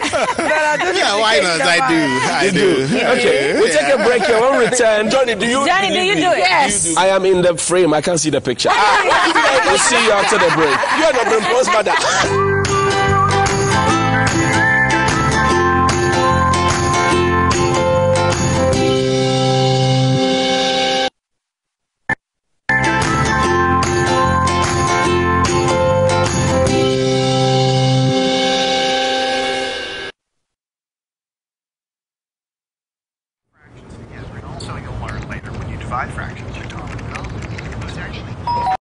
Speaker 5: Why not? I do.
Speaker 3: Okay, we'll take a break here. When we return, Johnnie, do you
Speaker 1: do it? Yes.
Speaker 3: I am in the frame. I can't see the picture. We'll see you after the break.
Speaker 2: You're not the boss, mother.
Speaker 6: Also, you'll learn later when you divide fractions, you're talking about